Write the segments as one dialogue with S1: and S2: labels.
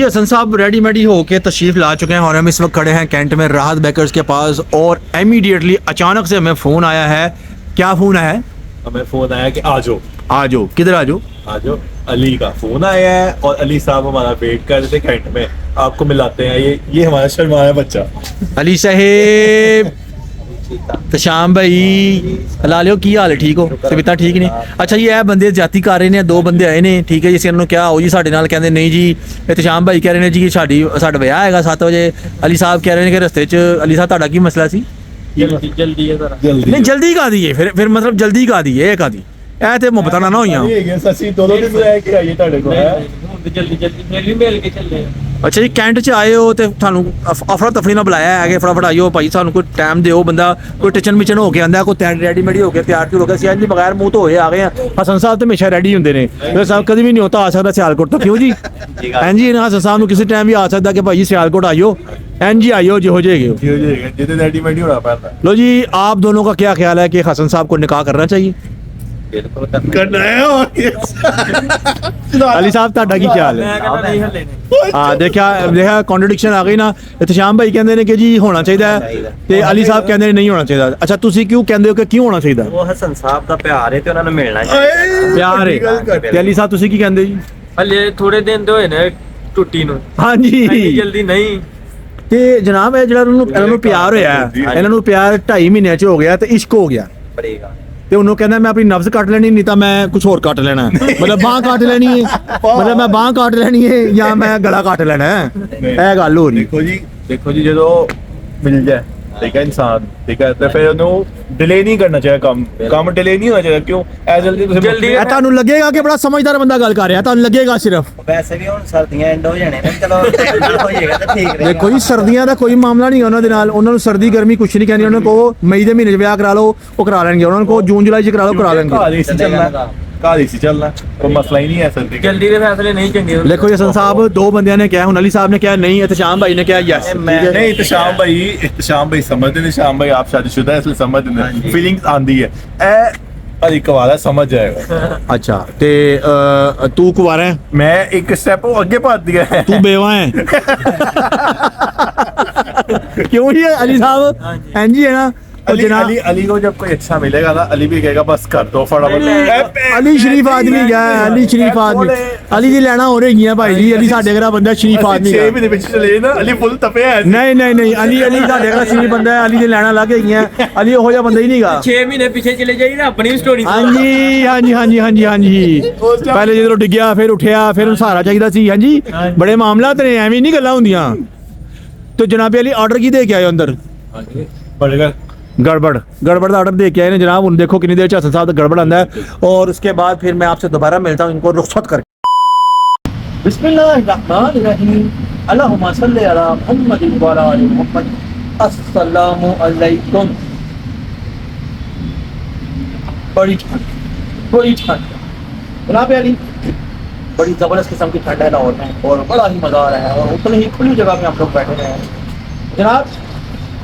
S1: हसन साहब रेडीमेडी होके तशरीफ़ ला चुके हैं और हम इस वक्त खड़े हैं कैंट में राहत बेकर्स के पास और इमीडिएटली अचानक से हमें फ़ोन आया है। क्या फ़ोन आया है?
S2: हमें फोन आया कि आ जाओ
S1: आ जाओ। किधर आ जाओ?
S2: आ जाओ। अली का फोन आया है और अली साहब हमारा वेट कर रहे थे कैंट में। आपको मिलाते हैं, ये हमारा शर्माया बच्चा
S1: अली साहेब तशाम भाई लालियो की हाल है? ठीक हो? तबीयत ठीक नहीं? अच्छा ये है बंदे जाती कर रहे ने, दो बंदे आए ने, ठीक है जी। इन्होंने क्या हो जी साढ़े नाल कहते नहीं जी तशाम भाई कह रहे हैं जी साढ़ा विआह है 7 बजे। अली साहब कह रहे हैं कि रस्ते च अली साहब तुहाडा की मसला सी?
S2: जल्दी है
S1: नहीं जल्दी का दी है फिर मतलब जल्दी का दी है कादी ऐ ते मुहब्बतां ना होईयां।
S2: ससी दोनों दिन रह के आइए ਤੁਹਾਡੇ ਕੋਲ जल्दी फिर भी मिल के चले।
S1: अच्छा जी कैंट च आए हो तो थानू अफरा तफरी ना बुलाया है कि फटाफट आइयो भाई सानू कोई टाइम दिओ। बंदा कोई टिचन मिचन हो के आंदा, कोई रेडीमेड हो गया तैयार हो गया सियाल जी बगैर मुंह धोए आ गए हैं। हसन साहब तो हमेशा रेडी होंगे ने, साहब कभी भी नहीं होता आ सकता सियालकोट तो क्यों जी? हैं जी हसन साहब नू किसी टाइम भी आ सकता कि भाई सियालकोट आइयो एन जी आइयो जो हो जाएगी
S2: रेडीमेड ही होना पड़ता।
S1: लो जी आप दोनों का क्या ख्याल है कि हसन साहब को निकाह करना चाहिए?
S2: करना है
S1: अली साहब ਤੁਹਾਡਾ ਕੀ ख्याल है? हाँ देखा कॉन्ट्रडिक्शन आ गई ना। इत्तेशाम भाई कहते हैं कि जी होना चाहिए ते अली साहब कहते हैं नहीं होना चाहिए। अच्छा तुसी क्यों कहते हो कि क्यों होना चाहिए?
S3: वो हसन साहब ਦਾ ਪਿਆਰ ਹੈ ਤੇ ਉਹਨਾਂ ਨੂੰ ਮਿਲਣਾ ਚਾਹੀਦਾ।
S1: प्यार है ते अली साहब तुसी की कहते जी?
S3: ਹਲੇ ਥੋੜੇ ਦਿਨ ਤੋਂ ਹੋਏ ਨੇ ਟੁੱਟੀ ਨੂੰ।
S1: हाँ जी
S3: ਜਲਦੀ ਨਹੀਂ
S1: ਤੇ ਜਨਾਬ ਇਹ ਜਿਹੜਾ ਇਹਨਾਂ ਨੂੰ ਪਿਆਰ ਹੋਇਆ ਇਹਨਾਂ ਨੂੰ ਪਿਆਰ 2.5 ਮਹੀਨਿਆਂ ਚ ਹੋ ਗਿਆ ਤੇ ਇਸ਼ਕ ਹੋ ਗਿਆ
S3: ਪੜੇਗਾ
S1: ਤੇ ਉਹਨੂੰ ਕਹਿੰਦਾ ਮੈਂ ਆਪਣੀ ਨਬਜ਼ ਕੱਟ ਲੈਣੀ ਨਹੀਂ ਤਾਂ ਮੈਂ ਕੁਝ ਹੋਰ ਕੱਟ ਲੈਣਾ मतलब ਬਾਹ ਕੱਟ ਲੈਣੀ ਹੈ मतलब ਮੈਂ ਬਾਹ ਕੱਟ ਲੈਣੀ ਹੈ ਜਾਂ ਮੈਂ ਗਲਾ ਕੱਟ ਲੈਣਾ ਹੈ ਇਹ ਗੱਲ ਹੋ ਰਹੀ।
S2: ਦੇਖੋ ਜੀ ਜਦੋਂ ਮਿਲ ਜਾਏ ਠੀਕ ਹੈ ਇਨਸਾਨ ਠੀਕ ਹੈ ਤੇ ਫਿਰ ਉਹਨੂੰ ਡਿਲੇ ਨਹੀਂ ਕਰਨਾ ਚਾਹੀਦਾ। ਕੰਮ ਡਿਲੇ ਨਹੀਂ ਹੋਣਾ ਚਾਹੀਦਾ। ਕਿਉਂ ਐ ਜਲਦੀ ਤੁਸੀਂ
S1: ਇਹ ਤੁਹਾਨੂੰ ਲੱਗੇਗਾ ਕਿ ਬੜਾ ਸਮਝਦਾਰ ਬੰਦਾ ਗੱਲ ਕਰ ਰਿਹਾ, ਤੁਹਾਨੂੰ ਲੱਗੇਗਾ ਸਿਰਫ
S3: ਵੈਸੇ ਵੀ ਹੁਣ ਸਰਦੀਆਂ ਐਂਡ ਹੋ ਜਾਣੇ ਨੇ ਚਲੋ ਹੋ ਜਾਏਗਾ ਤਾਂ ਠੀਕ ਰਹੇਗਾ।
S1: ਦੇਖੋ ਜੀ ਸਰਦੀਆਂ ਦਾ ਕੋਈ ਮਾਮਲਾ ਨਹੀਂ ਉਹਨਾਂ ਦੇ ਨਾਲ, ਉਹਨਾਂ ਨੂੰ ਸਰਦੀ ਗਰਮੀ ਕੁਛ ਨਹੀਂ ਕਹਿੰਦੀ। ਉਹਨਾਂ ਨੂੰ ਕਹੋ ਮਈ ਦੇ ਮਹੀਨੇ 'ਚ ਵਿਆਹ ਕਰਾ ਲਓ ਉਹ ਕਰਾ ਲੈਣਗੇ, ਉਹਨਾਂ ਨੂੰ ਕਹੋ ਜੂਨ ਜੁਲਾਈ 'ਚ ਕਰਾ ਲਓ ਕਰਾ ਲੈਣਗੇ।
S2: ਘਰ ਸੀ ਚੱਲਣਾ ਕੋਈ ਮਸਲਾ ਹੀ ਨਹੀਂ ਹੈ ਸਰਦੀ
S3: ਜਲਦੀ ਦੇ ਫੈਸਲੇ ਨਹੀਂ ਚੰਗੇ।
S1: देखो जी हसन साहब दो बंदियां ने क्या, अली साहब ने क्या नहीं, इत्तेशाम भाई ने क्या यस।
S2: नहीं इत्तेशाम भाई समझते नहीं। शाम भाई आप शादीशुदा है इसलिए समझते नहीं, फीलिंग्स आंदी है ए अली कवाला समझ जाएगा।
S1: अच्छा ते तू कुंवारा है?
S2: मैं एक स्टेप आगे भाग दिया है।
S1: तू बेवा है क्यों जी अली साहब? हाँ जी है ना
S2: अली को जब कोई अच्छा मिलेगा ना अली भी कहेगा बस कर दो फटाफट।
S1: अली शरीफ आदमी क्या है? अली शरीफ आदमी अली जी लेना हो रही है भाई जी। अली साडे घर बंदा शरीफ आदमी
S2: 6 महीने पीछे चले ना अली फुल तपे है।
S1: नहीं नहीं नहीं अली साडे घर शरीफ बंदा है। अली जी लेना लग गई है। अली हो जा बंदा ही नहीं गा
S3: 6 महीने पीछे चले जाइए ना अपनी स्टोरी।
S1: हाँ जी हाँ जी हाँ जी हाँ जी हाँ जी पहले जो डिग्या फिर उठया फिर सहारा चाहिए सी। हाँ जी बड़े मामला ते एवं नहीं गल्लां होंदियां। तो जनाब अली ऑर्डर की दे के आए अंदर? गड़बड़ का ऑर्डर दे के आए ना जनाब। उन देखो कितनी देर हसन साहब का गड़बड़ आंदा है और उसके बाद फिर मैं आपसे दोबारा मिलता हूँ इनको रुखसत करके। बिस्मिल्लाहिर्रहमानिर्रहीम अल्लाहुम्मा सल्ली अला मुहम्मद व अला आलि मुहम्मद। अस्सलामु अलैकुम। बड़ी ठंड जनाब अली बड़ी ज़बरदस्त किस्म की ठंड है लाहौर में और बड़ा ही मज़ा आ रहा है और उतनी ही खुली जगह में हम लोग बैठे हुए हैं। जनाब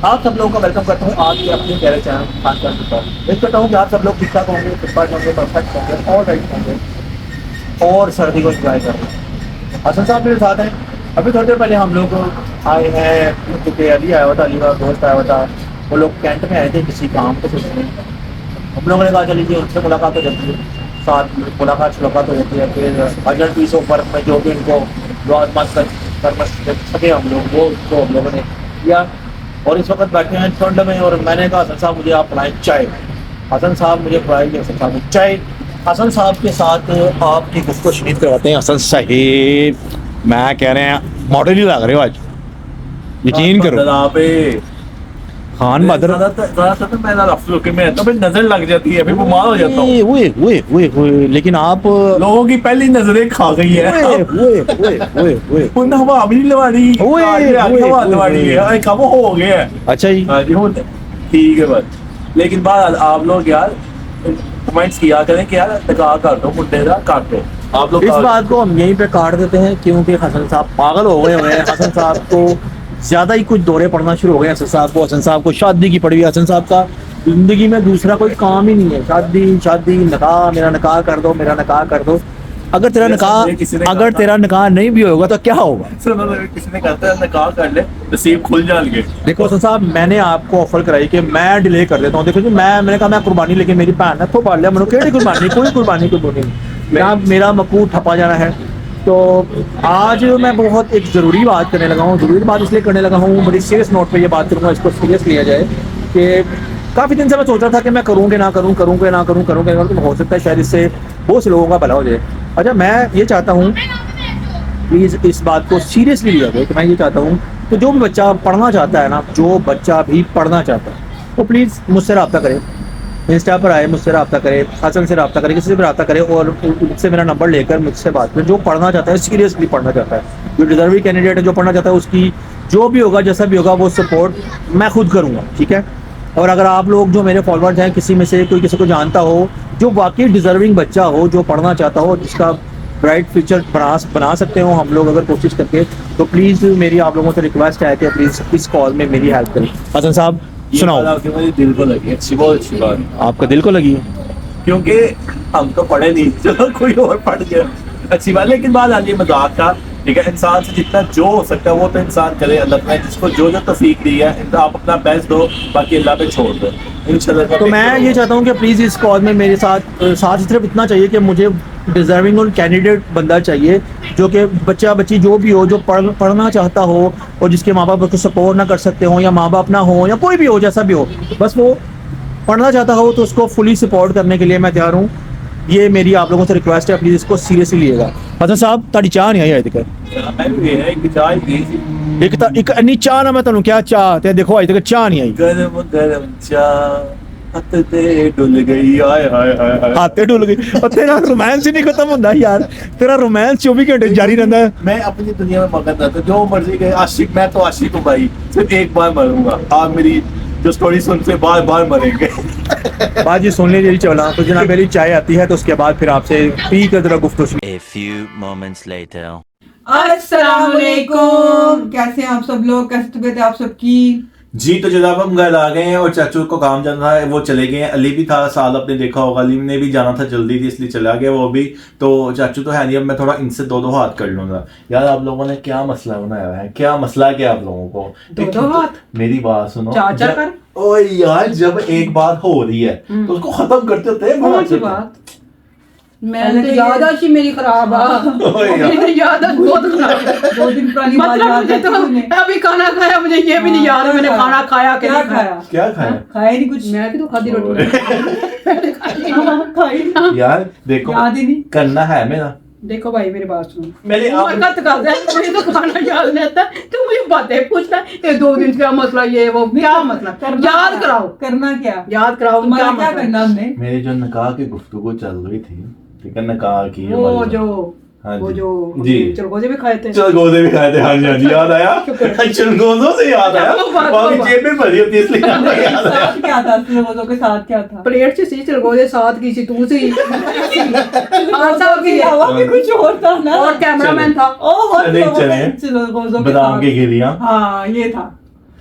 S1: आप सब लोगों का वेलकम करता हूँ आज के अपने प्यारे चैनल खासकर उम्मीद करता हूँ कि आप सब लोग ठीक ठाक होंगे, फिटफाट होंगे, परफेक्ट होंगे, ऑल राइट होंगे और सर्दी को एंजॉय कर रहे हैं। हसन साहब मेरे साथ हैं। अभी थोड़ी देर पहले हम लोग आए हैं क्योंकि अली आया हुआ था, अली का दोस्त आया हुआ था। वो लोग कैंट में आए थे किसी काम को सोचने। हम लोगों ने कहा चलिए उनसे मुलाकात हो जाती है, साथ मुलाकात हो जाती है। फिर अर्जेंट पीस ऑफ वर्क में जो भी इनको मत कर सके हम लोग वो उसको हम लोगों ने किया और इस वक्त बैठे हैं ठंड में। और मैंने कहा हसन साहब मुझे आप पिलाएं चाय। हसन साहब मुझे पिलाएंगे हसन साहब चाय। हसन साहब के साथ आपकी गुफ्तगू शनीद करवाते हैं। हसन साहिब मैं कह रहे हैं मॉडल ही लग रहे हो आज, यकीन करो। खान मदर
S2: नजर लग जाती है, फिर बीमार हो जाता हूँ।
S1: लेकिन आप
S2: लोगों की पहली नजरें खा गई है। हवा भी नहीं लवानी, हवा लवानी है, कब हो गया है।
S1: अच्छा जी
S2: ठीक है बस। लेकिन बाद आप लोग यार कमेंट्स किया करें कि यार निकाह कर दो मुंडे का काट दो। आप लोग
S1: इस बात को हम यहीं पे काट देते हैं क्योंकि हसन साहब पागल हो गए हुए हैं। हसन साहब को ज्यादा ही कुछ दौरे पड़ना शुरू हो गए। हसन साहब को शादी की पड़ी हुई। हसन साहब का जिंदगी में दूसरा कोई काम ही नहीं है, शादी शादी नकाह, मेरा नकाह कर दो, मेरा नकाह कर दो। अगर तेरा अगर तेरा निकाह नहीं भी होगा तो क्या होगा?
S2: किसी ने कहता है निकाह कर ले, नसीब खुल जाएंगे।
S1: देखो हसन साहब, मैंने आपको ऑफर कराई कि मैं डिले कर देता हूँ। देखो जी, मैंने कहा मैं कुर्बानी लेके मेरी भैन ने तो पाल लिया, मैंने केड़ी कुर्बानी, कोई कुर्बानी नहीं, मेरा मकू ठपा जाना है। तो आज मैं बहुत एक ज़रूरी बात करने लगा हूँ। ज़रूरी बात इसलिए करने लगा हूँ, बड़ी सीरियस नोट पे ये बात करूँगा, इसको सीरियस लिया जाए कि काफ़ी दिन से मैं सोच रहा था कि मैं करूँगा ना करूँ, तो हो सकता है शायद इससे बहुत से लोगों का भला हो जाए। अच्छा, मैं ये चाहता हूँ प्लीज़ इस बात को सीरियसली लिया जाए कि मैं ये चाहता हूँ कि जो भी बच्चा पढ़ना चाहता है ना, जो बच्चा भी पढ़ना चाहता है तो प्लीज़ मुझसे रब्ता करे, इंस्टा पर आए, मुझसे रब्ता करे, हसन से रब्ता करे, किसी से भी रब्ता करे और उनसे मेरा नंबर लेकर मुझसे बात करें। जो पढ़ना चाहता है, सीरियसली पढ़ना चाहता है, जो डिजर्विंग कैंडिडेट है, जो पढ़ना चाहता है, उसकी जो भी होगा, जैसा भी होगा, वो सपोर्ट मैं खुद करूँगा, ठीक है। और अगर आप लोग जो मेरे फॉलोअर्स हैं, किसी में से कोई किसी को जानता हो जो वाकई डिजर्विंग बच्चा हो, जो पढ़ना चाहता हो, जिसका ब्राइट फ्यूचर बना सकते हो हम लोग अगर कोशिश करके, तो प्लीज़ मेरी आप लोगों से रिक्वेस्ट है कि प्लीज़ इस कॉल में मेरी हेल्प करें। हसन साहब सुनाओ।
S2: मेरे दिल को लगी, अच्छी, बहुत अच्छी बात।
S1: आपका दिल को लगी?
S2: क्योंकि हम तो पढ़े नहीं, चलो कोई और पढ़ गया, अच्छी बात। लेकिन बात आती है मजाक का, ठीक है। इंसान से जितना जो हो सकता है वो तो इंसान करे। अल्लाह ने जिसको जो जो तौफीक दी है, आप अपना बेस्ट दो, बाकी अल्लाह पे छोड़ दो इंशाल्लाह।
S1: तो मैं ये चाहता हूँ कि प्लीज़ इस कॉल में मेरे साथ सिर्फ इतना चाहिए कि मुझे डिजर्विंग और कैंडिडेट बंदा चाहिए, जो कि बच्चा बच्ची जो भी हो, जो पढ़ना चाहता हो और जिसके माँ बाप उसको सपोर्ट ना कर सकते हो, या माँ बाप ना हो, या कोई भी हो, जैसा भी हो, बस वो पढ़ना चाहता हो तो उसको फुली सपोर्ट करने के लिए मैं तैयार हूँ। ये मेरी आप लोगों से रिक्वेस्ट है, प्लीज़ इसको सीरियसली लीजिएगा। हसन साहब, ताड़ी चाह नहीं आई अज तक? एक अन्नी चाह ना मैं तुम क्या चाह ते देखो अज तक चाह नहीं आई।
S2: गरम गरम चाह हत्ते डुल गई, हाय हाय हाय हाय,
S1: हाथे डुल गई। और तेरा रोमांस ही नहीं खत्म होता यार, तेरा रोमांस 24 घंटे जारी रहता है।
S2: मैं अपनी दुनिया में मगन रहता, जो मर्जी के आशिक, मैं तो आशिक हूँ भाई, सिर्फ एक बार मरूंगा। आप मेरी जो स्टोरी सुन से बार बार मरेंगे।
S1: बात ये सुन लीजिए चला, तो जनाब मेरी चाय आती है तो उसके बाद फिर आपसे पी कर जरा गुफ्तगू।
S4: A few moments later.
S5: अस्सलाम वालेकुम, कैसे हैं आप सब लोग, कैसे तबीयत है आप सबकी?
S2: जी, तो जनाब हम घर आ गए हैं और चाचू को काम जाना था, वो चले गए हैं। अली भी था साल, आपने देखा होगा, अली ने भी जाना था, जल्दी थी इसलिए चला गया वो भी। तो चाचू तो है नहीं, अब मैं थोड़ा इनसे दो हाथ कर लूंगा। यार आप लोगों ने क्या मसला बनाया है, क्या मसला क्या आप लोगों को?
S5: दो हाथ?
S2: मेरी बात सुनो,
S5: चाचा कर।
S2: ओए यार, जब एक बात हो रही है तो उसको खत्म करते होते हैं।
S5: कौन सी बात? मैं तो याददाश्त ही मेरी खराब है, मेरी याददाश्त बहुत खराब है। 2 दिन पुरानी बात
S3: मतलब
S5: याद
S3: मुझे
S5: है
S3: तो
S5: तुमने?
S3: अभी खाना खाया, मुझे ये भी नहीं याद है मैंने खाना खाया कि
S5: क्या
S3: नहीं खाया।
S5: खाया?
S2: क्या खाया?
S5: खाया नहीं कुछ।
S3: मैं भी तो खादी रोटी
S5: खाई ना।
S2: यार देखो,
S5: याद ही नहीं।
S2: करना है मेरा।
S3: देखो भाई मेरी बात सुनो,
S2: मैंने
S3: बरकत कर दे, मुझे तो खाना याद नहीं आता, तू मुझे बातें पूछना ये 2 दिन का मसला, ये वो क्या मतलब, याद कराओ,
S5: करना क्या?
S3: याद कराओ
S5: तुम्हारा क्या
S3: मतलब?
S5: करना हमने?
S2: मेरी जो निकाह की गुफ्तगू चल रही थी, ठीक है, निकाह की
S3: वो
S2: हमारी
S3: जो
S2: हाँ
S3: वो
S2: जी।
S3: जो
S2: जी।
S3: चरगोजे भी खाए थे,
S2: चलगोजे भी खाए थे, हाँ जी हाँ जी, याद आया। चलगोजों से याद आया, बाकी जेब में भरी होती है इसलिए याद आया।
S5: साथ क्या था? लोगों के साथ क्या था?
S3: प्लेट से सी चरगोजे साथ की सी, तू सी
S5: हवा भी कुछ और था ना।
S3: और कैमरामैन था,
S5: ओह
S2: चले चले,
S5: चलो
S2: बादाम की गिरियां।
S5: हाँ ये था।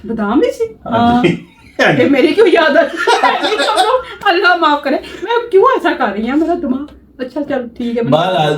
S3: बादाम भी सी।
S2: हाँ जी।
S3: ये मेरी क्यों याद है? अल्लाह माफ करे, मैं क्यों ऐसा कर रही हूँ, मेरा दिमाग। अच्छा चल ठीक है।
S2: बहरहाल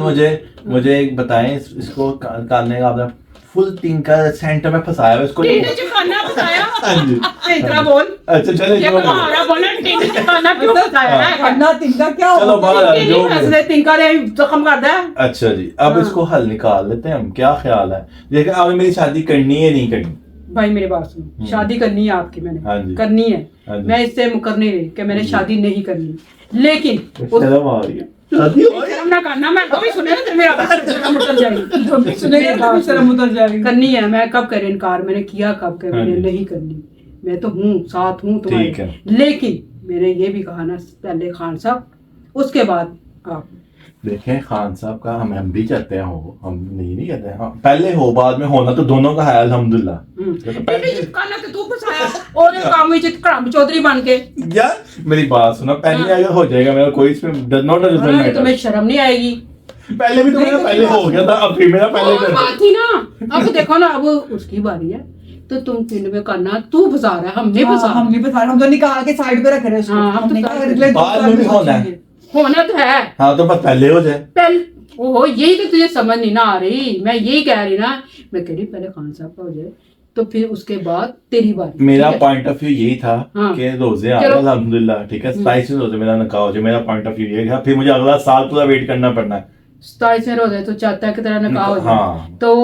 S2: मुझे एक बताएं, इसको काटने का आपने फुल तिनका सेंटर में फंसाया है इसको।
S3: टीने चिकाना बताया,
S2: हाँ जी।
S3: इतना बोल।
S2: अच्छा चले
S3: ये तुम्हारा बोला टीने चिकाना क्यों बताया है?
S5: करना तिनका क्या
S2: चलो
S5: होता है?
S2: बाहर
S3: टीने
S2: जो
S3: फैसले तिनका ने जख्म कर दिया।
S2: अच्छा जी, अब
S3: हाँ।
S2: इसको हल निकाल लेते हैं हम, क्या ख्याल है? देखिए, आपने मेरी शादी करनी है नहीं करनी?
S3: भाई मेरी बात सुनो, शादी करनी है आपकी,
S2: हाँ
S3: मैंने
S2: जी।
S3: करनी है।
S2: हाँ जी।
S3: मैं इससे मुकर नहीं रही कि मैंने शादी नहीं करनी, लेकिन
S2: शर्म आ रही है। शादी हो
S3: शर्म ना करना, मैं कभी सुने ना मेरा शर्म उतर जाएगी।
S5: जो भी सुनेगा तो भी शर्म उतर जाएगी।
S3: करनी है, मैं कब करे इनकार, मैंने किया कब करे,
S2: हाँ
S3: मैंने
S2: जी।
S3: नहीं करनी। मैं तो हूँ, साथ हूँ
S2: ठीक है।
S3: तुम्हारे, लेकिन मैंने ये भी कहा ना पहले खान साहब, उसके बाद आप।
S2: देखें खान साहब का हम भी चाहते हैं हो, हम नहीं कहते हैं, हाँ, पहले हो बाद में होना तो दोनों का है अल्हम्दुलिल्लाह।
S3: टीने चिपकाना तो तू फसाया और ये काम में चित्कराम चौधरी बन के।
S2: यार मेरी बात सुनो, पहले अगर हो जाएगा मेरा कोई इसमें डज नॉट
S3: हाँ, तुम्हें शर्म नहीं आएगी?
S2: पहले भी तो मेरा पहले हो गया था, अब फिर मेरा पहले
S3: और
S2: कर
S3: बात थी ना, अब देखो ना, अब उसकी बारी है तो तुम तीन में करना, तू फंसा रहा है, हमने
S5: हाँ,
S3: फंसा।
S5: हम नहीं बता रहे, हम तो निकाल के साइड पे रख रहे हैं उसको।
S3: हाँ, हम तो
S5: हमने
S3: साइड
S5: कहा
S3: पे।
S5: अगले 2
S2: बाद
S5: साल
S2: में भी
S5: में
S2: होना है।
S5: सोचेंगे।
S3: होना तो है
S2: हाँ तो बस पहले हो जाए।
S3: पहले ओहो यही तो तुझे समझ नहीं ना आ रही, मैं यही कह रही ना, मैं कह रही पहले खान साहब का हो जाए तो फिर उसके बाद तेरी बारी।
S2: मेरा
S3: ठीक है?
S2: पॉइंट ऑफ व्यू यही था
S3: हाँ।
S2: कि रोजे आ रहे
S3: चलो।
S2: हैं, अल्हम्दुलिल्लाह, ठीक है, 27 रोजे मेरा निकाह हो जाए, मेरा पॉइंट ऑफ व्यू ये था। फिर मुझे अगला साल पूरा वेट करना पड़ना है।
S3: 27 में रोजे तो चाहता है कि तेरा निकाह हो जाए,
S2: हाँ।
S3: तो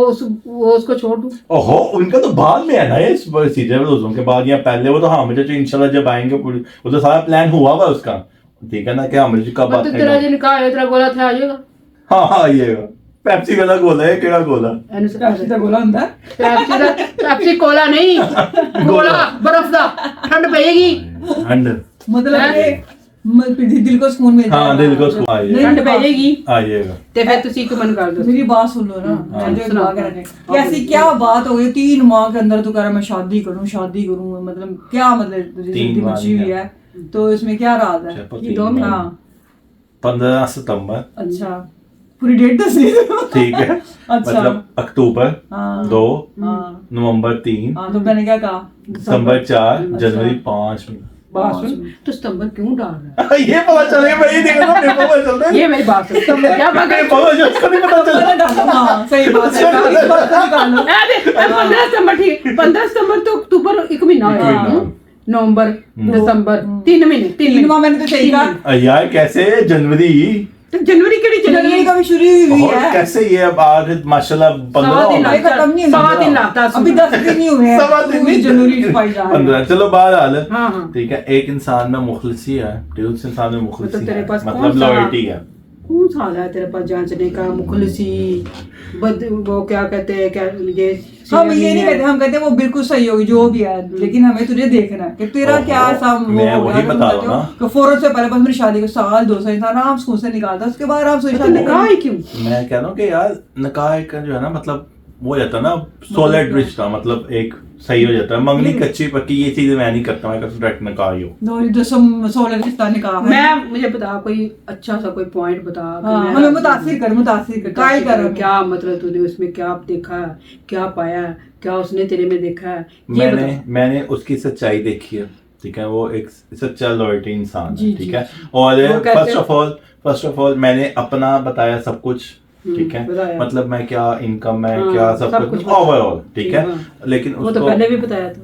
S3: वो उसको छोड़ दूं।
S2: ओहो, उनका तो बाद में है ना ये सीधे रोजों के बाद या पहले, वो तो हाँ मुझे तो इंशाल्लाह जब आएंगे पूरी, वो तो सारा प्लान हुआ हुआ उसका, ठीक है ना, कि मुझे कब
S3: मतलब
S2: बात
S3: तेरा जो निकाह है तेरा गोला था आ जाएगा।
S2: हाँ हाँ आइएगा। पेप्सी वाला गोला है, केड़ा गोला?
S5: ਪੈਪਸੀ ਦਾ ਗੋਲਾ ਹੁੰਦਾ
S3: पेप्सी कोला नहीं, गोला बर्फ दा, ठंड पेगी,
S2: ठंड,
S5: ਮਤਲਬ ਕਿ ਦਿਲ को सुकून मिलता
S2: हाँ
S5: है
S2: दिल को सुकून आइएगा,
S3: ठंड पेगी
S2: आइएगा।
S3: ते फिर तुसी एक मन कर दो।
S5: मेरी बात सुन लो ना, मैं जो
S3: सुनाओ।
S5: कह रहे कि ऐसी क्या बात हो गई 3 माह के अंदर तू कह रहा मैं शादी करूं, मतलब क्या, मतलब तुझे
S2: 3
S5: जिंदगी
S2: माह
S5: मची हुई है, तो इसमें क्या राज है?
S2: अच्छा,
S3: ये 2 महीने।
S5: हाँ
S2: 15 सितंबर,
S5: अच्छा पूरी डेट दस दी तो।
S2: ठीक है,
S5: अच्छा।
S2: मतलब अक्टूबर
S5: हाँ
S2: 2,
S5: हाँ
S2: नवंबर 3,
S5: हाँ, तो मैंने क्या कहा?
S2: दिसंबर 4, जनवरी 5
S3: बात सुन, तो सितंबर क्यों डाल रहा है?
S2: ये पता चले मैं ये देखो ना, मेरे को पता चलता है,
S3: ये मेरी बात सुन, सितंबर क्या बात है?
S2: पता चल, उसको नहीं पता चलता।
S5: हाँ सही बात है, इस बात को निकाल लो।
S3: अरे 15 सितंबर ठीक, 15 सितंबर तो अक्टूबर 1 महीना
S2: एक
S3: होगा,
S2: महीना।
S3: नवंबर दिसंबर 3 महीने,
S5: 3 माह मैंने तो सही कहा।
S2: यार कैसे जनवरी,
S3: तो जनवरी केड़ी चली
S5: जनवरी
S3: गई?
S5: का भी शुरू हुई
S2: और
S5: है,
S2: कैसे ये अब आज माशाल्लाह 15
S3: सवा दिन
S2: हो
S5: अभी
S2: गए।
S5: खत्म नहीं
S3: सवा
S5: हुआ।
S3: दिन लाता
S5: अभी 10 दिन ही हुए हैं,
S2: सवा दिन
S5: पूरी
S2: नहीं।
S5: जनवरी छुपाई जा रही है।
S2: 15, चलो बहरहाल,
S3: हाँ, हाँ।
S2: ठीक है, एक इंसान में मुखलिसी है, उस इंसान में मुखलिसी
S3: तेरे
S2: है,
S3: पास
S2: मतलब
S3: कौन सा-
S2: लॉयल्टी है।
S3: कौन सा हाल है तेरे पास जांचने का? मुखलिसी वो क्या कहते हैं, क्या ये
S5: हम ये नहीं कहते, हम कहते हैं वो बिल्कुल सही होगी जो भी है, लेकिन हमें तुझे देखना है कि तेरा
S2: ओहो,
S5: क्या ऐसा वो
S2: मैं
S5: हो
S2: वही
S5: गया
S2: बता
S5: कि
S2: रहा हूं ना।
S5: कि फौरन से पहले बस मेरी शादी को साल 2 साल इंसान आराम स्कूल से निकालता, उसके बाद आराम से
S3: तो
S5: शादी
S3: निकाह
S5: कर।
S3: ही क्यों?
S2: मैं कह रहा हूँ कि यार निकाह का जो है ना, मतलब वो हो जाता है ना सॉलिड रिश्ता, मतलब एक सही हो जाता है। मंगनी कच्ची पक्की ये चीजें मैं नहीं करता, मैं करता डायरेक्ट निकाह ही हो।
S5: दो 16 रिश्ता निकाह है।
S3: मैं मुझे बता, कोई अच्छा सा कोई पॉइंट बता कि
S5: हाँ,
S3: मैं-
S5: हमें मुतासिर कर काय कर
S3: क्या मतलब तूने उसमें क्या देखा, क्या पाया, क्या उसने तेरे में देखा है, ये बता।
S2: मैंने उसकी सच्चाई देखी है, ठीक है, वो एक सच्चा लॉयल्टी इंसान
S5: जी,
S2: है, ठीक
S5: जी,
S2: है। और
S3: वो कैसे?
S2: फर्स्ट ऑफ ऑल मैंने अपना बताया सब कुछ, ठीक है,
S3: बताया।
S2: मतलब मैं क्या इनकम है,
S3: हाँ,
S2: क्या सब
S3: सब
S2: कुछ
S3: कुछ बताया।
S2: ओवरऑल, ठीक है,
S3: हाँ।
S2: लेकिन
S3: वो तो
S2: उसको
S3: पहले भी बताया था,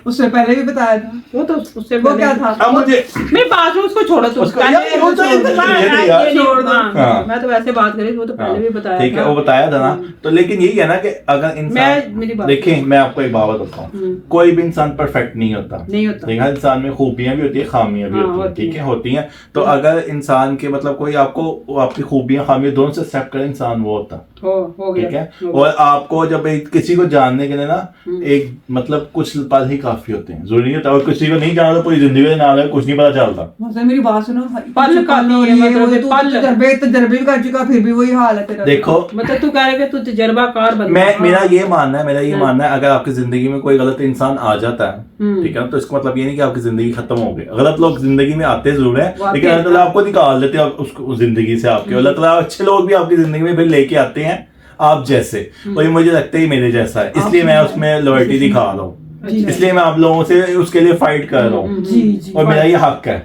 S5: उससे पहले भी बताया था।
S3: वो तो उससे
S5: वो
S3: पहले
S5: क्या
S3: भी-
S5: था?
S2: अब मुझे
S3: मेरी बात में उसको छोड़ो तुम,
S2: उसको-
S3: पहले
S2: यार, वो तो
S3: छोड़ दो।
S2: छोड़ दो
S3: हाँ,
S2: यार,
S3: ये नहीं,
S5: छोड़ दो।
S3: हाँ,
S2: हाँ।
S3: मैं तो वैसे बात करी, वो तो पहले भी बताया
S2: ठीक है,
S3: था।
S2: वो बताया था ना, तो लेकिन यही है ना कि अगर
S3: मेरी
S2: इंसान
S3: बात
S2: देखिए, मैं आपको एक बात बताता हूँ, कोई भी इंसान परफेक्ट नहीं होता,
S3: नहीं होता।
S2: ठीक है, इंसान में खूबियां भी होती है, खामियां भी
S3: हाँ,
S2: होती है,
S3: होती
S2: ठीक
S3: है।
S2: है, होती हैं। तो अगर इंसान के मतलब कोई आपको आपकी खूबियां खामियां दोनों से एक्सेप्ट करे, इंसान वो होता,
S3: हो गया,
S2: ठीक है।
S3: हो गया।
S2: और आपको जब किसी को जानने के लिए ना एक मतलब कुछ पल ही काफी होते हैं, जरूरी नहीं होता, और किसी को नहीं जाना तो पूरी जिंदगी में ना कुछ नहीं पता चलता।
S5: मतलब मेरी बात सुनो,
S3: पल काफी है, मतलब
S5: तू
S3: पल।
S5: तजर्बे भी कर चुका, फिर भी वही हाल है तेरा।
S2: देखो,
S3: मतलब तू कह रहे कि तू तजर्बाकार बंदा है।
S2: मेरा ये मानना है, अगर आपकी जिंदगी में कोई गलत इंसान आ जाता है, ठीक है, तो इसका मतलब ये नहीं कि आपकी जिंदगी खत्म हो गई। गलत लोग जिंदगी में आते जरूर है,
S3: वो आते
S2: लेकिन
S3: हैं।
S2: अल्लाह ताला आपको निकाल देते हैं उसको जिंदगी से आपके। अल्लाह ताला अच्छे लोग भी आपकी जिंदगी में फिर लेके आते हैं, आप जैसे, और ये मुझे लगता है मेरे जैसा है, इसलिए मैं उसमें लॉयल्टी दिखा रहा हूँ, इसलिए मैं आप लोगों से उसके लिए फाइट कर रहा हूँ,
S5: जी जी,
S2: और मेरा ये हक है।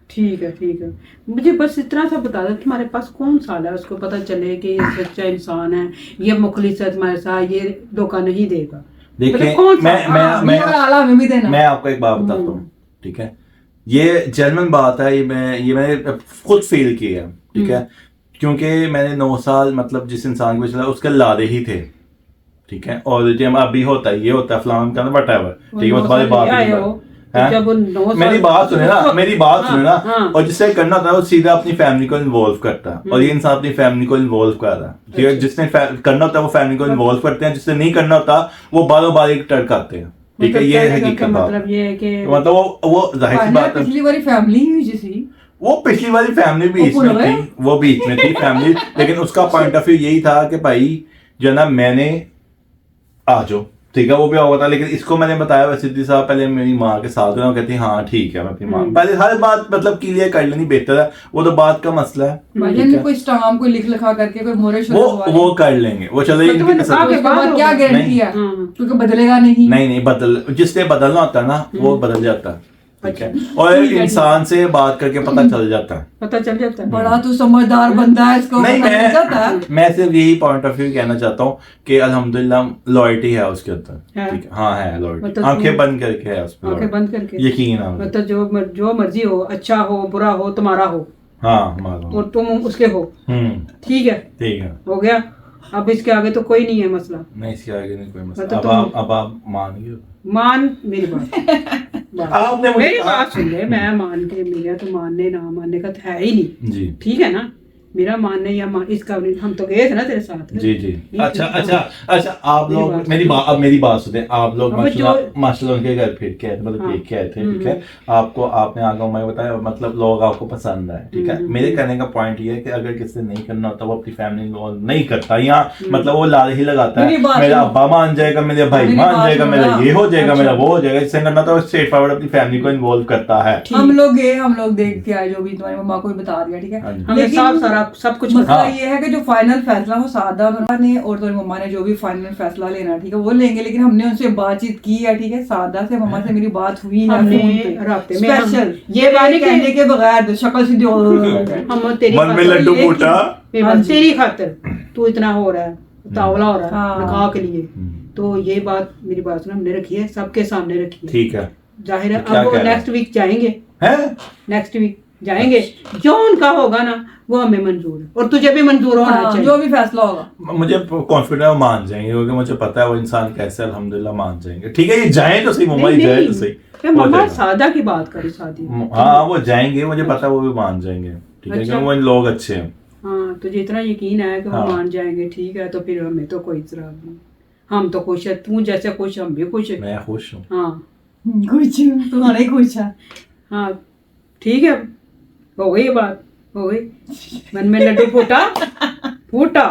S3: ठीक है, मुझे बस इतना सा बता दो तुम्हारे पास कौन सा है, उसको पता चले कि ये सच्चा इंसान है, ये मुखलिस है तुम्हारे साथ, ये धोखा नहीं देगा।
S2: देखिए,
S3: मतलब कौन सा?
S2: मैं
S5: आला में भी देना।
S2: मैं आपको एक बात बताता हूँ, ठीक है, ये जेन्युइन बात है, ये मैंने खुद फील की है, ठीक है, क्योंकि मैंने 9 साल मतलब जिस इंसान को चला उसके लादे ही थे, ठीक है, और जब अभी होता है, ये होता है फलान का वट एवर, ठीक है, वो तुम्हारी बात नहीं है? मेरी बात सुने ना,
S3: हाँ।
S2: और जिससे करना होता है वो सीधा अपनी फैमिली को इन्वॉल्व करता है, और ये इंसान अपनी फैमिली को इन्वॉल्व कर रहा है, ठीक है, जिसने करना होता है वो फैमिली को इन्वॉल्व करते हैं, जिससे नहीं करना होता वो बारों बार एक टर्क आते हैं, ठीक है, ये हकीकत बात,
S3: मतलब ये है कि
S2: मतलब वो जाहिर सी बात है,
S5: पिछली बारी फैमिली हुई जिसी
S2: वो पिछली वाली फैमिली बीच में थी, वो बीच में थी फैमिली, लेकिन उसका पॉइंट ऑफ व्यू यही था कि भाई जो ना मैंने आ जाओ, ठीक है, वो भी होगा था, लेकिन इसको मैंने बताया वैसे सिद्धि साहब पहले मेरी माँ के साथ, वो कहती हाँ ठीक है, मैं अपनी माँ पहले हर बात मतलब क्लियर कर लेनी बेहतर है, वो तो बात का मसला है, ठीक है?
S5: कोई स्टाम्प कोई लिख लिखा करके कोई मोरे
S2: वो कर लेंगे, वो चलो इनकी तसल्ली।
S5: उसके बाद क्या गारंटी है,
S3: हाँ।
S5: क्योंकि बदलेगा नहीं।
S2: नहीं बदल, जिसने बदलना होता है ना वो बदल जाता है, ठीक है, और इंसान से बात करके पता चल जाता है।
S3: पता चल जाता है।
S5: बड़ा तू समझदार बंदा है, इसको
S2: नहीं,
S5: पता चल जाता है।
S2: मैं सिर्फ यही पॉइंट ऑफ व्यू कहना चाहता हूँ कि अल्हम्दुलिल्लाह लॉयल्टी है उसके अंदर।
S3: है।
S2: ठीक है, हाँ है लॉयल्टी,
S3: मतलब
S2: आंखें बंद करके है उस पर
S3: आंखें बंद करके
S2: यकीन है मुझे।
S3: मतलब जो मर्जी हो, अच्छा हो बुरा हो, तुम्हारा हो
S2: हाँ हमारा
S3: और तुम उसके हो, ठीक है,
S2: ठीक है।
S3: हो गया। अब इसके आगे तो कोई नहीं है मसला।
S2: नहीं, इसके आगे नहीं कोई मसला।
S3: मतलब
S2: अब आप मान गए हो?
S3: मान मेरी बात
S2: आपने मुझे
S3: मेरी बात सुन ले, मैं मान के मिल गया तो मानने ना मानने का तो है ही नहीं।
S2: जी
S3: ठीक है ना, मेरा मानने या इसका नहीं, हम तो गए थे ना तेरे साथ।
S2: जी जी। अच्छा आप लोग मेरी बात सुने। आप लोग माशाल्लाह उनके घर फिर के आए थे, मतलब देख के आए थे, ठीक है। आपने आगे मैं बताया, मतलब लोग आपको पसंद आए, ठीक है। मेरे कहने का पॉइंट ये है कि अगर किसी नहीं करना होता वो अपनी फैमिली को नहीं करता, यहाँ मतलब वो लाल ही लगाता है, मेरा अब्बा मान जाएगा, मेरे भाई मान जाएगा, मेरा ये हो जाएगा, मेरा वो हो जाएगा। इससे करना तो स्ट्रेट फॉरवर्ड अपनी फैमिली को इन्वॉल्व करता है।
S5: हम लोग गए, हम लोग देख के आए, जो भी तुम्हारी मम्मा को भी बता दिया, ठीक है।
S3: हमने सारा सब कुछ
S5: मसला ये है कि जो फाइनल फैसला वो सादा ने और तुम्हारी मम्मा ने जो भी फाइनल फैसला लेना, ठीक है, वो लेंगे। लेकिन हमने उनसे बातचीत की है, ठीक है। सादा से मम्मा से मेरी बात हुई है फोन पे, स्पेशल ये बात कहने के बगैर, शक्ल सीधी
S3: हम तेरी
S2: मन में लड्डू फूटा,
S3: तेरी खातिर तू इतना हो रहा है, तावला हो रहा है निकाह के लिए, तो ये बात मेरी बात सुन, हमने रखी है, सबके सामने रखी है,
S2: ठीक है।
S3: जाहिर है। अब वो नेक्स्ट वीक जाएंगे,
S2: नेक्स्ट
S3: वीक जाएंगे, जो उनका होगा ना वो हमें मंजूर है और तुझे भी मंजूर होना चाहिए,
S5: जो भी फैसला होगा।
S2: मुझे कॉन्फिडेंस है वो मान जाएंगे, क्योंकि मुझे पता है वो इंसान कैसे है। अल्हम्दुलिल्लाह मान जाएंगे, ठीक है। ये जाए तो सही, मम्मा ही जाए तो सही।
S3: मम्मा सादा की बात करी, शादी
S2: हाँ वो जाएंगे, मुझे पता है वो भी मान जाएंगे, ठीक है, क्योंकि वो लोग अच्छे हैं।
S3: हाँ, तुझे इतना यकीन है कि वो मान जाएंगे, ठीक है। तो फिर हमें तो कोई इतराज नहीं, हम तो खुश है, तू जैसे खुश हम भी खुश है।
S2: मैं खुश हूँ।
S3: हाँ
S5: कुछ तुम्हारे खुश है।
S3: हाँ ठीक है, हो गई बात, हो गई। मन में लड्डू फूटा।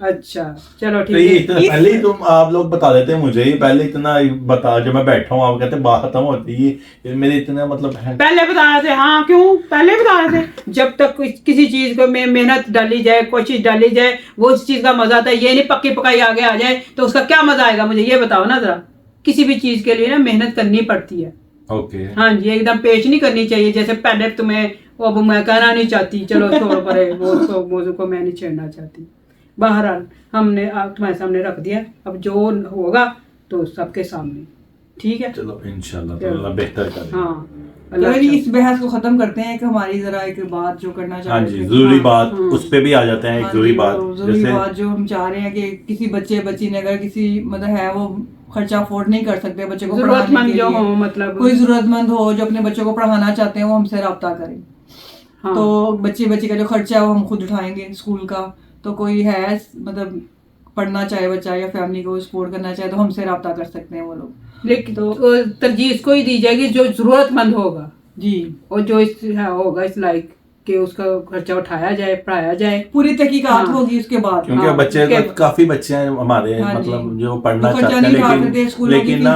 S3: अच्छा चलो
S2: तो
S3: ठीक है।
S2: पहले ही तुम आप लोग बता देते हैं मुझे, पहले इतना बता, जब मैं बैठा हूँ आप कहते बात खत्म होती है, मेरे इतना मतलब है।
S3: पहले बता रहे थे, हाँ क्यों पहले बता रहे थे। जब तक किसी चीज को में मेहनत डाली जाए, कोशिश डाली जाए, वो उस चीज का मजा आता है। ये नहीं पक्की पकाई आगे आ जाए तो उसका क्या मजा आएगा, मुझे ये बताओ ना जरा। किसी भी चीज के लिए ना मेहनत करनी पड़ती है।
S2: ओके
S3: हाँ जी, एकदम पेश नहीं करनी चाहिए जैसे पहले तुम्हें, अब मैं कहना नहीं चाहती, चलो छोड़ो परे, वो मौजू को मैं नहीं छेड़ना चाहती। बहरहाल हमने तुम्हारे सामने रख दिया, अब जो होगा तो सबके सामने, ठीक है।
S2: चलो इंशाल्लाह तो अल्लाह बेहतर करे।
S3: हाँ
S5: तो इस बहस को खत्म करते हैं कि हमारी जरा एक बात जो करना चाह
S2: हाँ
S5: रहे
S2: जी,
S5: थे,
S2: जरूरी बात उस पे भी आ जाते हैं। एक जरूरी
S5: बात जो हम चाह रहे हैं कि किसी बच्ची ने अगर किसी मतलब है वो खर्चा अफोर्ड नहीं कर सकते बच्चे को पढ़ाने के लिए,
S3: मतलब
S5: कोई जरूरतमंद हो जो अपने बच्चों को पढ़ाना चाहते हैं, वो हमसे रब्ता करें। हाँ। तो बच्ची का जो खर्चा है वो हम खुद उठाएंगे स्कूल का। तो कोई है मतलब पढ़ना चाहे बच्चा या फैमिली को सपोर्ट करना चाहे तो हमसे रब्ता कर सकते हैं वो लोग।
S3: लेकिन तो तरजीह इसको ही दी जाएगी जो जरूरतमंद होगा
S5: जी,
S3: और जो इस होगा इस लाइक कि उसका खर्चा उठाया जाए, पढ़ाया जाए,
S5: पूरी तहकीकात होगी उसके बाद।
S2: क्योंकि बच्चे काफी बच्चे हैं हमारे मतलब जो पढ़ना चाहते हैं लेकिन ना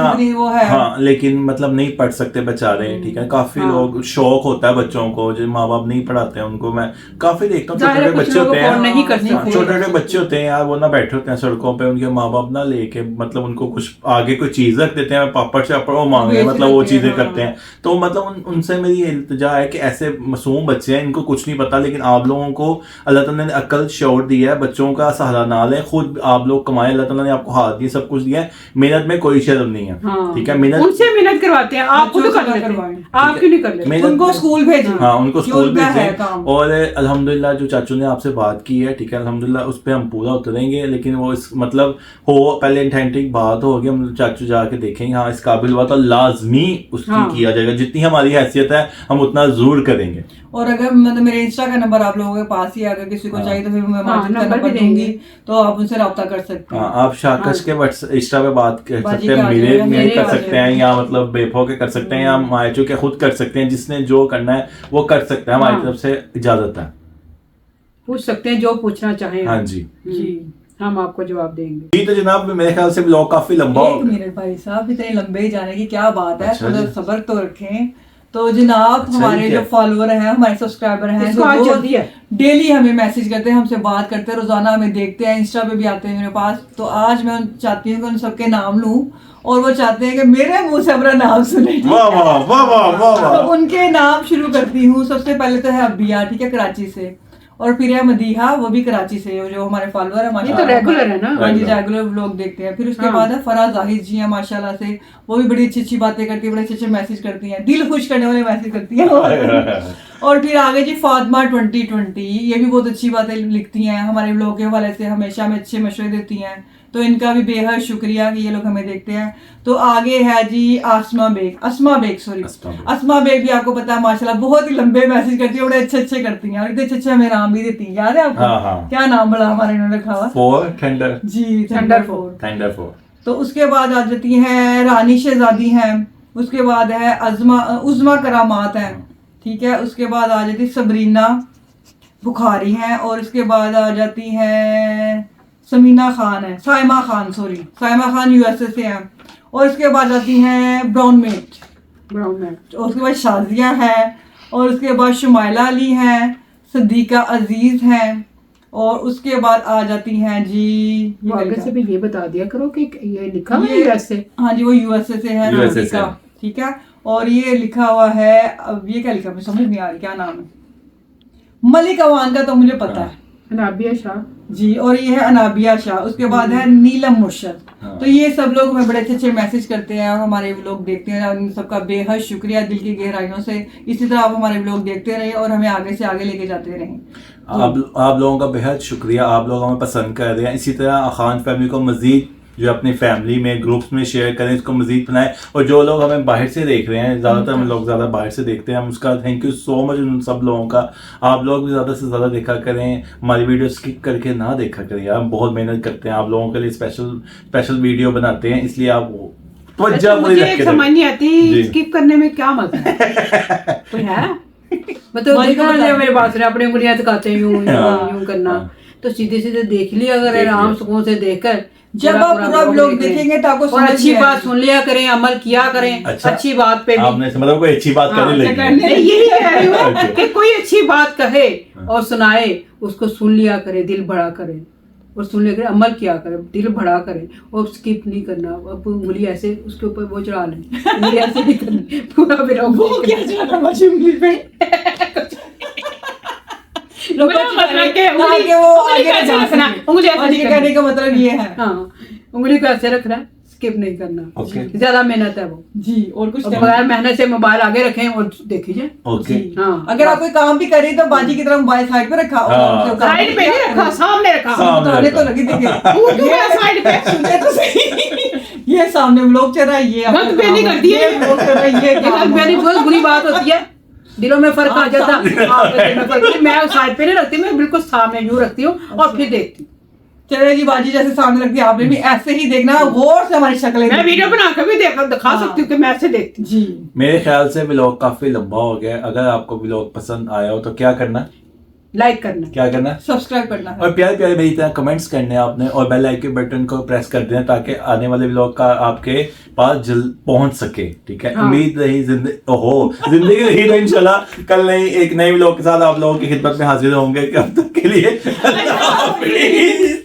S2: हाँ लेकिन मतलब नहीं पढ़ सकते बेचारे, ठीक है। काफी लोग शौक होता है बच्चों को, जो माँ बाप नहीं पढ़ाते हैं उनको। मैं काफी देखता हूँ छोटे छोटे बच्चे होते हैं, छोटे छोटे बच्चे होते हैं यार, वो ना बैठे होते हैं सड़कों पे, उनके माँ बाप ना लेके मतलब उनको कुछ आगे कोई चीज रख देते हैं, पापड़ से वो मांगे, मतलब वो चीजें करते हैं। तो मतलब उनसे मेरी इल्तिजा है कि ऐसे मासूम बच्चे हैं, इनको कुछ नहीं पता, लेकिन आप लोगों को अल्लाह ताला ने अक्ल शौर दिया है, बच्चों का सहारा ना लें, खुद आप लोग कमाएं। अल्लाह ताला ने आपको हाथ दिया, सब कुछ दिया है, मेहनत में कोई शर्म नहीं है, ठीक है। मेहनत
S3: उनसे मेहनत करवाते हैं, आप खुद कर लेते हैं, आप क्यों नहीं कर लेते?
S5: उनको स्कूल भेजें,
S2: हाँ उनको स्कूल भेजें। और अल्हम्दुलिल्लाह जो चाचू ने आपसे बात की है, ठीक है, अल्हम्दुलिल्लाह उस पर हम पूरा उतरेंगे। लेकिन वो इस मतलब हो पहले इंटेंटिंग बात होगी, हम चाचू जाके देखेंगे हाँ इस काबिल हुआ तो लाजमी उसकी किया जाएगा, जितनी हमारी हैसियत है हम उतना जरूर करेंगे।
S5: और अगर मतलब मेरे इंस्टा का नंबर आप लोगों के पास ही, अगर किसी को चाहिए तो फिर मैं माजिद का नंबर दूंगी, तो आप उनसे रब्ता कर सकते हैं।
S2: आप शाकश के इंस्टा पे बात कर सकते हैं, मेरे कर सकते हैं, या मतलब बेफो के कर सकते हैं, या मायचू के खुद कर सकते हैं। जिसने जो करना है वो कर सकता है, हमारी तरफ से इजाजत है,
S3: पूछ सकते हैं जो पूछना चाहें।
S2: हाँ जी
S3: जी, हम आपको जवाब देंगे।
S2: जी तो जनाब मेरे ख्याल से ब्लॉग काफी लंबा हो गया।
S5: मेरे भाई साहब इतने लंबे ही जाने की क्या बात है, थोड़ा सब्र तो रखें। तो जनाब हमारे
S2: है।
S5: जो फॉलोअर हैं, हमारे सब्सक्राइबर हैं,
S3: इसको आज जल्दी है।
S5: डेली हमें मैसेज करते हैं, हमसे बात करते हैं, रोजाना हमें देखते हैं, इंस्टा पे भी आते हैं मेरे पास। तो आज मैं चाहती हूँ कि उन सबके नाम लूं और वो चाहते हैं कि मेरे मुंह से अपना नाम सुने।
S2: वाह वाह वाह वाह वाह
S5: तो
S2: वाह।
S5: उनके नाम शुरू करती हूँ। सबसे पहले तो है अबिया, ठीक है, कराची से, और फिर है मदीहा, वो भी कराची से, जो हमारे फॉलोअर है
S3: ये तो
S5: माशाल्लाह।
S3: रेगुलर है ना।
S5: हाँ जी, रेगुलर व्लॉग देखते हैं। फिर उसके
S3: हाँ।
S5: बाद है फराह जाहिद जी हैं माशाल्लाह से, वो भी बड़ी अच्छी अच्छी बातें करती है, बड़े अच्छे अच्छे मैसेज करती हैं, दिल खुश करने वाले मैसेज करती हैं। और फिर आगे जी फातिमा 2020, ये भी बहुत अच्छी बातें लिखती हैं हमारे व्लॉग के हवाले से, हमेशा हमें अच्छे मशवरे देती हैं। तो इनका भी बेहद शुक्रिया कि ये लोग हमें देखते हैं। तो आगे है जी अस्मा बेग सॉरी, अस्मा बेग भी आपको पता है माशाल्लाह बहुत ही लंबे मैसेज करती है, बड़े अच्छे अच्छे करती हैं, और इतने अच्छे अच्छे हमें नाम भी देती हैं। याद है आपको?
S2: हाँ, हाँ।
S5: क्या नाम बड़ा हमारे इन्होंने रखा हुआ?
S2: फोर थंडर
S5: जी,
S2: थंडर फोर।
S5: तो उसके बाद आ जाती हैं रानी शहजादी हैं, उसके बाद है उज़मा करामात है, ठीक है। उसके बाद आ जाती सबरीना बुखारी हैं, और उसके बाद आ जाती हैं समीना खान है, साइमा खान यूएसए से हैं। और उसके बाद आती हैं ब्राउन मेट, और उसके बाद शाजिया है, और उसके बाद शुमाइला अली हैं, सदीका अजीज हैं, और उसके बाद आ जाती हैं जी
S3: वो आगे से भी ये बता दिया करो कि ये लिखा हुआ है
S5: ये-
S3: यूएसए।
S5: हाँ जी, वो यूएसए से है,
S2: USA से
S5: सदीका,
S2: है।
S5: ठीक है। और ये लिखा हुआ है, अब ये क्या लिखा, मुझे समझ नहीं आ रही क्या नाम है। मलिक अवान का तो मुझे पता है
S3: अनाबिया शाह।
S5: जी, और ये है अनाबिया शाह। उसके बाद है नीलम मुर्शद।
S2: हाँ।
S5: तो ये सब लोग हमें बड़े अच्छे अच्छे मैसेज करते हैं, हमारे व्लॉग देखते हैं, उन सबका बेहद शुक्रिया दिल की गहराइयों से। इसी तरह आप हमारे व्लॉग देखते रहिए और हमें आगे से आगे लेके जाते रहें।
S2: आप लोगों का बेहद शुक्रिया, आप लोग हमें पसंद कर रहे हैं। इसी तरह खान फैमिली को मजीद जो अपनी फैमिली में ग्रुप्स में शेयर करें, इसको मजीद बनाएं। और जो लोग हमें बाहर से देख रहे हैं, ज़्यादातर हम लोग ज़्यादा बाहर से देखते हैं, हम उसका थैंक यू सो मच उन सब लोगों का। आप लोग भी ज़्यादा से ज़्यादा देखा करें, हमारी वीडियो स्किप करके ना देखा करें यार, हम बहुत मेहनत करते हैं, आप लोगों के लिए स्पेशल वीडियो बनाते हैं, इसलिए आप
S3: अच्छा, मुझे एक समझ नहीं आती
S2: जी।
S3: स्किप करने में क्या मजा है? कोई है? मतलब
S5: मुझे
S3: देखा
S5: पता
S3: ना
S5: है।
S3: मेरे बात ने अपनी उंगलियां थकाते यूं
S2: हाँ,
S3: यूं करना,
S2: हाँ।
S3: तो सीधे सीधे देख लिया अगर
S2: देख
S3: आराम
S2: लिया।
S3: सुकून से देखकर
S5: जब आप पूरा व्लॉग देखेंगे तो आपको
S3: और
S5: समझ
S3: अच्छी
S5: में
S3: बात
S5: आएगी।
S3: सुन लिया करें, अमल किया करें
S2: अच्छा।
S3: अच्छी बात पे भी।
S2: आपने मतलब कोई अच्छी बात
S3: हाँ,
S2: करने लगी है।
S3: नहीं, यही कह रही हूँ
S2: Okay.
S3: कि कोई अच्छी बात कहे और सुनाए, उसको सुन लिया करे, दिल बड़ा करे, और सुन लिया करे, अमल किया करे, दिल बड़ा करे, और स्किप नहीं करना। अब उंगली ऐसे उसके ऊपर वो चढ़ा लें, उंगली ऐसे नहीं करनी, पूरा मेरा
S5: वो क्या जाना मुझे उंगली पे
S3: मेरा मतलब कि
S5: ताकि वो
S3: उंगली
S5: आगे
S3: कैसे
S5: जा
S3: रखना,
S5: सके।
S3: उंगली ऐसे
S5: और
S3: नहीं
S5: ये
S3: करनी।
S5: कहने का मतलब ये है।
S3: हाँ, उंगली को ऐसे रखना, स्किप नहीं करना।
S2: Okay.
S3: ज्यादा मेहनत है वो।
S5: जी, और कुछ
S3: और
S5: कहना?
S3: बगैर मेहनत से मोबाइल आगे रखें और देखी जाए।
S2: ओके।
S5: जी।
S3: हाँ।
S5: अगर आप कोई काम भी करें तो बाजी की तरह मोबाइल साइड पे रखा और
S2: हाँ।
S5: आपसे काम
S3: साइड पे
S5: किया
S3: नहीं रखा,
S5: करें।
S3: सामने रखा।
S2: सामने
S5: तो
S2: रखा।
S5: लगी देखिए
S3: वो क्यों है साइड पे?
S5: सुने तो सही। ये सामने व्लॉग चल रहा है, ये आपका
S3: गलत बयानी
S5: काम है।
S3: कर दी है।
S5: ये व्लॉग चल रहा है, ये काम
S3: गलत बयानी
S5: है।
S3: बहुत बुरी बात होती है, दिलों में फर्क आ जाता है। मैं साइड पे नहीं रखती, मैं बिल्कुल सामने यूं रखती हूँ और फिर देखती हूँ।
S5: चले जी, बाजी जैसे सामने रखती है, आपने भी ऐसे ही देखना, गौर से हमारी शक्लें
S3: मैं
S5: देखनी।
S3: वीडियो बना कर भी दिखा
S5: हाँ।
S3: सकती हूँ कि मैं ऐसे देखती हूँ।
S5: जी,
S2: मेरे ख्याल से व्लॉग काफी लंबा हो गया है। अगर आपको व्लॉग पसंद आया हो तो क्या करना
S3: लाइक करना।
S2: है?
S5: सब्सक्राइब करना है।
S2: और प्यारे प्यारे मेरी तरह कमेंट्स करने हैं आपने, और बेल आइकन बटन को प्रेस कर देना ताकि आने वाले व्लॉग का आपके पास जल्द पहुंच सके, ठीक है।
S3: हाँ।
S2: उम्मीद रही जिंदगी रही तो इंशाल्लाह कल नई एक नई व्लॉग के साथ आप लोगों की खिदमत में हाजिर होंगे। अब तक के लिए अल्लाह हाफिज़।